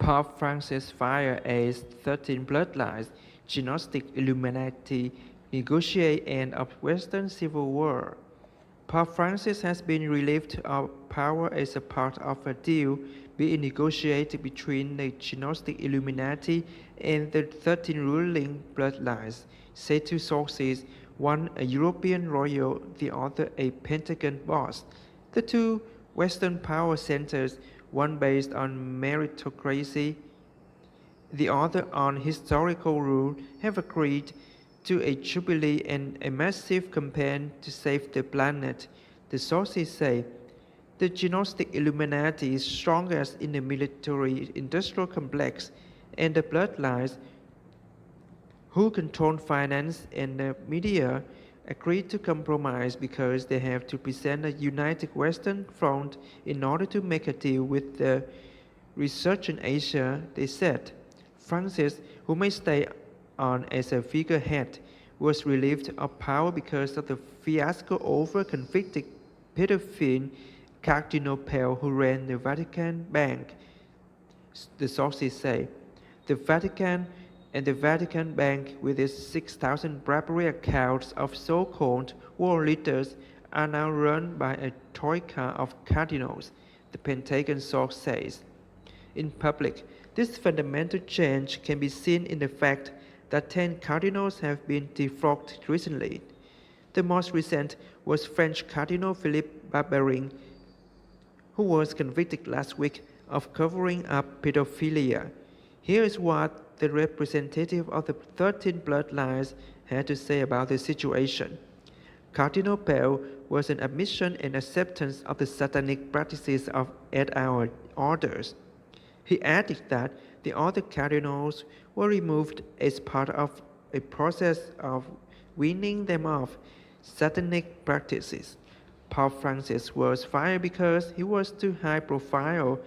Pope Francis fired as 13 bloodlines, Gnostic Illuminati negotiate end of Western Civil War. Pope Francis has been relieved of power as a part of a deal being negotiated between the Gnostic Illuminati and the 13 ruling bloodlines, said two sources, one a European royal, the other a Pentagon boss. The two Western power centers, one based on meritocracy, the other on historical rule, have agreed to a jubilee and a massive campaign to save the planet. The sources say the Gnostic Illuminati is strongest in the military-industrial complex, and the bloodlines, who control finance and the media, agreed to compromise because they have to present a united Western front in order to make a deal with the resurgent Asia, they said. Francis, who may stay on as a figurehead, was relieved of power because of the fiasco over convicted pedophile Cardinal Pell, who ran the Vatican Bank. The sources say the Vatican and the Vatican Bank, with its 6,000 bribery accounts of so-called world leaders, are now run by a troika of cardinals, the Pentagon source says. In public, this fundamental change can be seen in the fact that 10 cardinals have been defrocked recently. The most recent was French Cardinal Philippe Barbarin, who was convicted last week of covering up pedophilia. Here is what the representative of the 13 bloodlines had to say about the situation. Cardinal Pell was an admission and acceptance of the satanic practices at our orders. He added that the other cardinals were removed as part of a process of weaning them off satanic practices. Pope Francis was fired because he was too high profile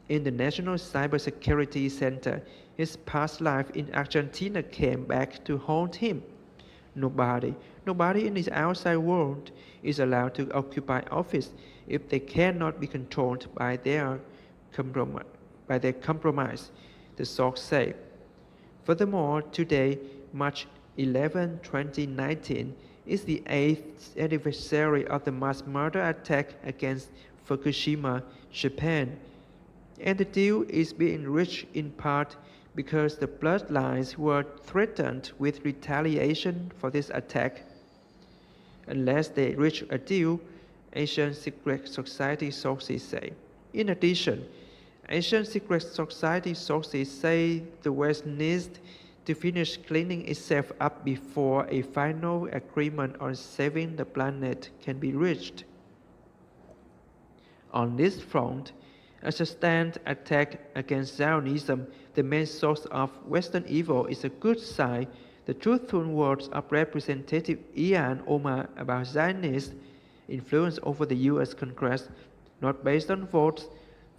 in the National Cybersecurity Center. His past life in Argentina came back to haunt him. Nobody in the outside world is allowed to occupy office if they cannot be controlled by their compromise, the source say. Furthermore, today, March 11, 2019, is the 8th anniversary of the mass murder attack against Fukushima, Japan, and the deal is being reached in part because the bloodlines were threatened with retaliation for this attack. Unless they reach a deal, Asian Secret Society sources say. In addition, Asian Secret Society sources say the West needs to finish cleaning itself up before a final agreement on saving the planet can be reached. On this front, a sustained attack against Zionism, the main source of Western evil, is a good sign. The truthful words of Representative Ilhan Omar about Zionist influence over the U.S. Congress, not based on votes.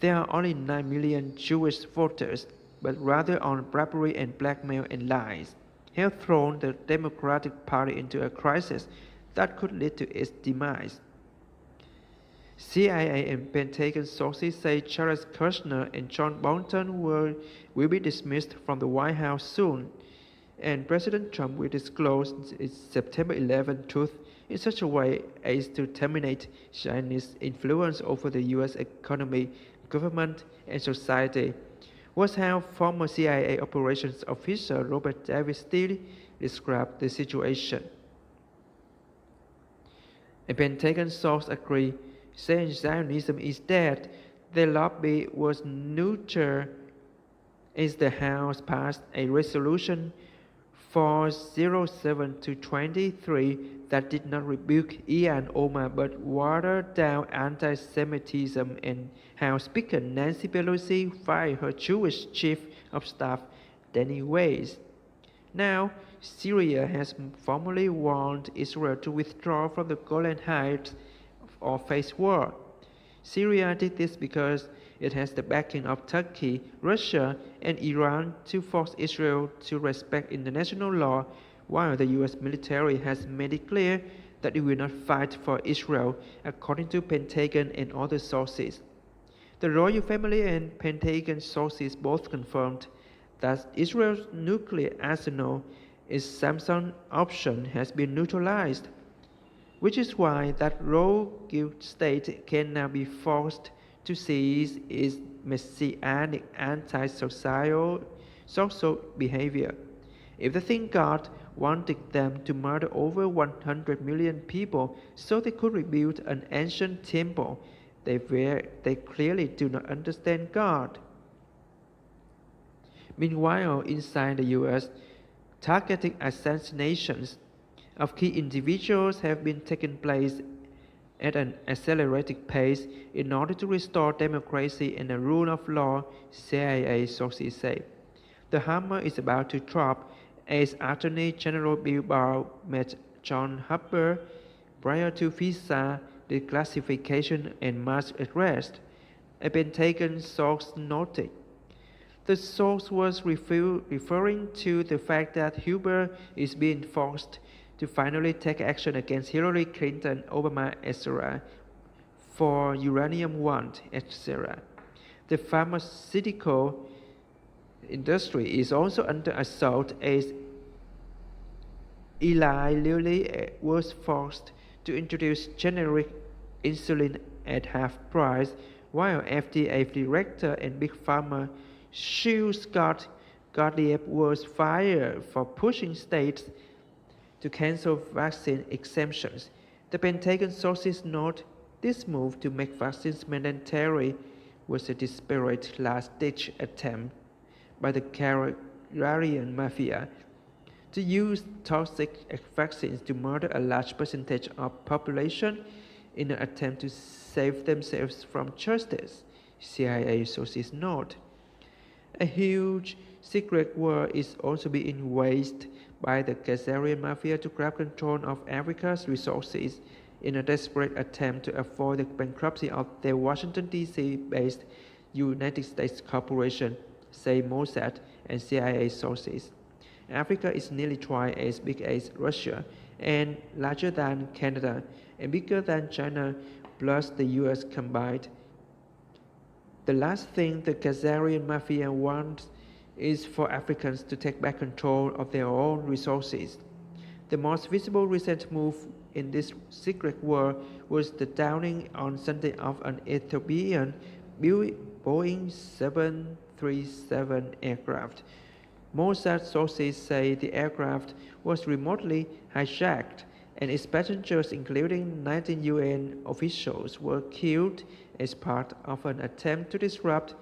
There are only 9 million Jewish voters, but rather on bribery and blackmail and lies, have thrown the Democratic Party into a crisis that could lead to its demise. CIA and Pentagon sources say Charles Kushner and John Bolton will be dismissed from the White House soon, and President Trump will disclose its September 11 truth in such a way as to terminate Chinese influence over the U.S. economy, government, and society, was how former CIA operations officer Robert David Steele described the situation. A Pentagon source agreed, saying Zionism is dead. The lobby was neutral as the House passed a resolution 407-23 that did not rebuke Ilhan Omar but watered down anti-Semitism, and House Speaker Nancy Pelosi fired her Jewish chief of staff, Danny Weiss. Now, Syria has formally warned Israel to withdraw from the Golan Heights or face war. Syria did this because it has the backing of Turkey, Russia, and Iran to force Israel to respect international law, while the U.S. military has made it clear that it will not fight for Israel, according to Pentagon and other sources. The royal family and Pentagon sources both confirmed that Israel's nuclear arsenal, its Samson option, has been neutralized, which is why that rogue state can now be forced to cease its messianic anti-social social behavior. If they think God wanted them to murder over 100 million people so they could rebuild an ancient temple, they clearly do not understand God. Meanwhile, inside the US, targeted assassinations of key individuals have been taking place at an accelerated pace in order to restore democracy and the rule of law, CIA sources say. The hammer is about to drop as Attorney General Bill Barr met John Harper prior to visa declassification and mass arrest, a Pentagon source noted. The source was referring to the fact that Huber is being forced to finally take action against Hillary Clinton, Obama, etc. for uranium want, etc. The pharmaceutical industry is under under assault as Eli Lilly was forced to introduce generic insulin at half price, while FDA director and Big Pharma Shield Scott Gottlieb was fired for pushing states to cancel vaccine exemptions. The Pentagon sources note this move to make vaccines mandatory was a desperate last-ditch attempt by the Caribbean mafia to use toxic vaccines to murder a large percentage of population in an attempt to save themselves from justice, CIA sources note. A huge secret war is also being waged by the Khazarian mafia to grab control of Africa's resources in a desperate attempt to avoid the bankruptcy of their Washington, D.C.-based United States corporation, say Mossad and CIA sources. Africa is nearly twice as big as Russia and larger than Canada and bigger than China plus the US combined. The last thing the Khazarian mafia wants is for Africans to take back control of their own resources. The most visible recent move in this secret war was the downing on Sunday of an Ethiopian Boeing 737 aircraft. Mossad sources say the aircraft was remotely hijacked and its passengers, including 19 UN officials, were killed as part of an attempt to disrupt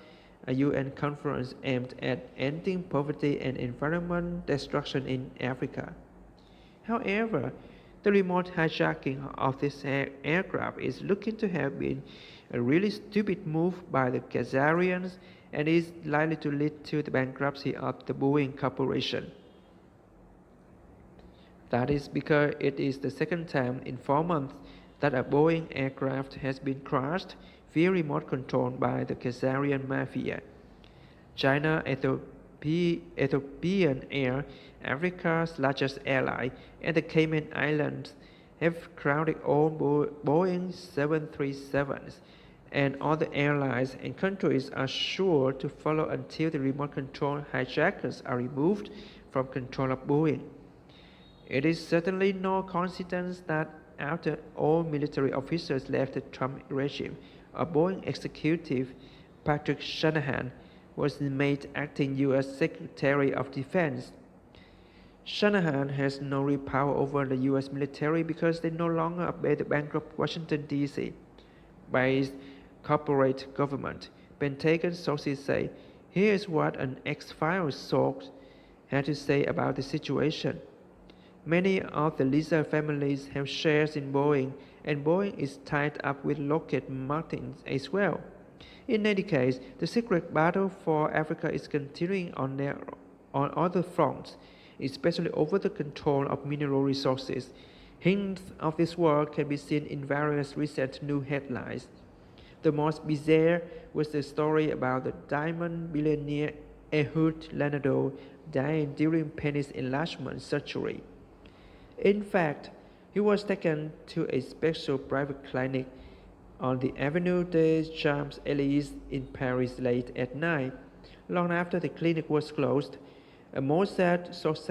a UN conference aimed at ending poverty and environment destruction in Africa. However, the remote hijacking of this aircraft is looking to have been a really stupid move by the Khazarians and is likely to lead to the bankruptcy of the Boeing Corporation. That is because it is the second time in 4 months that a Boeing aircraft has been crashed via remote control by the Khazarian mafia. China Ethiopian Air, Africa's largest airline, and the Cayman Islands have crowded all Boeing 737s, and other airlines and countries are sure to follow until the remote control hijackers are removed from control of Boeing. It is certainly no coincidence that after all military officers left the Trump regime, a Boeing executive, Patrick Shanahan, was made acting U.S. Secretary of Defense. Shanahan has no real power over the U.S. military because they no longer obey the bankrupt Washington, D.C. based corporate government. Pentagon sources say, here is what an X-Files source had to say about the situation. Many of the Lizard families have shares in Boeing, and Boeing is tied up with Lockheed Martin as well. In any case, the secret battle for Africa is continuing on other fronts, especially over the control of mineral resources. Hints of this war can be seen in various recent news headlines. The most bizarre was the story about the diamond billionaire Ehud Leonardo dying during penis enlargement surgery. In fact, he was taken to a special private clinic on the Avenue des Champs-Élysées in Paris late at night, long after the clinic was closed. A Mossad source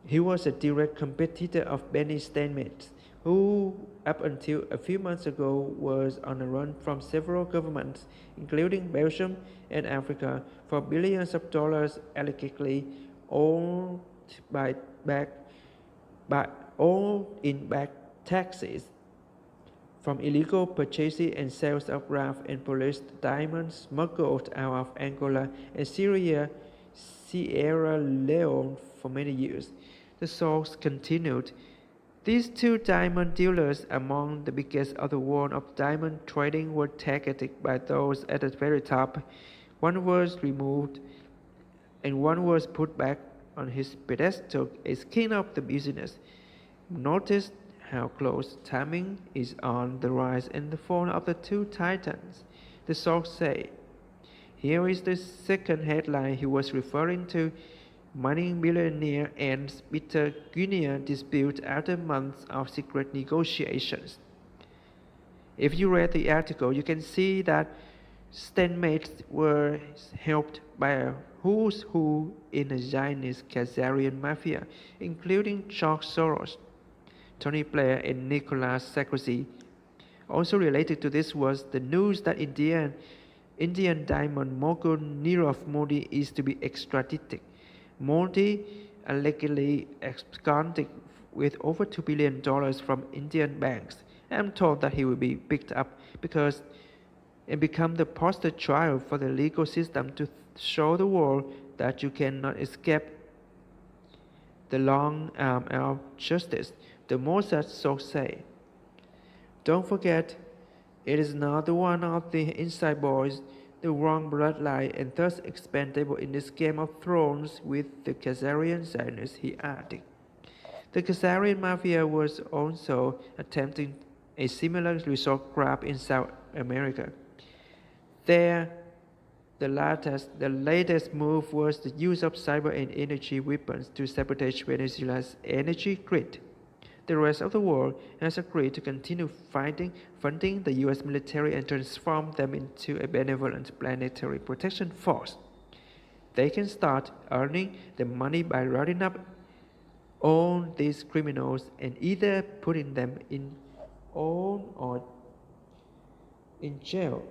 he was a direct competitor of Benny Steinmetz, who, up until a few months ago, was on a run from several governments, including Belgium and Africa, for billions of dollars allegedly owned back, by all in back taxes from illegal purchases and sales of rough and polished diamonds smuggled out of Angola and Sierra Leone for many years. The source continued, these two diamond dealers, among the biggest of the world of diamond trading, were targeted by those at the very top. One was removed and one was put back on his pedestal as king of the business. Notice how close timing is on the rise and fall of the two titans, the source said. Here is the second headline he was referring to. Mining billionaire ends bitter Guinea dispute after months of secret negotiations. If you read the article, you can see that Steinmetz was helped by a who's who in the Zionist Khazarian mafia, including George Soros, Tony Blair, and Nicolas Sarkozy. Also related to this was the news that Indian diamond mogul Nirav Modi is to be extradited. Modi allegedly absconded with over $2 billion from Indian banks. I'm told that he will be picked up because it become the poster child for the legal system to show the world that you cannot escape the long arm of justice, the Mossad source say. Don't forget, it is not the one of the inside boys, the wrong bloodline, and thus expendable in this Game of Thrones with the Khazarian Zionists, he added. The Khazarian mafia was also attempting a similar resource grab in South America. There, the latest move was the use of cyber and energy weapons to sabotage Venezuela's energy grid. The rest of the world has agreed to continue funding the U.S. military and transform them into a benevolent planetary protection force. They can start earning the money by rounding up all these criminals and either putting them in on or in jail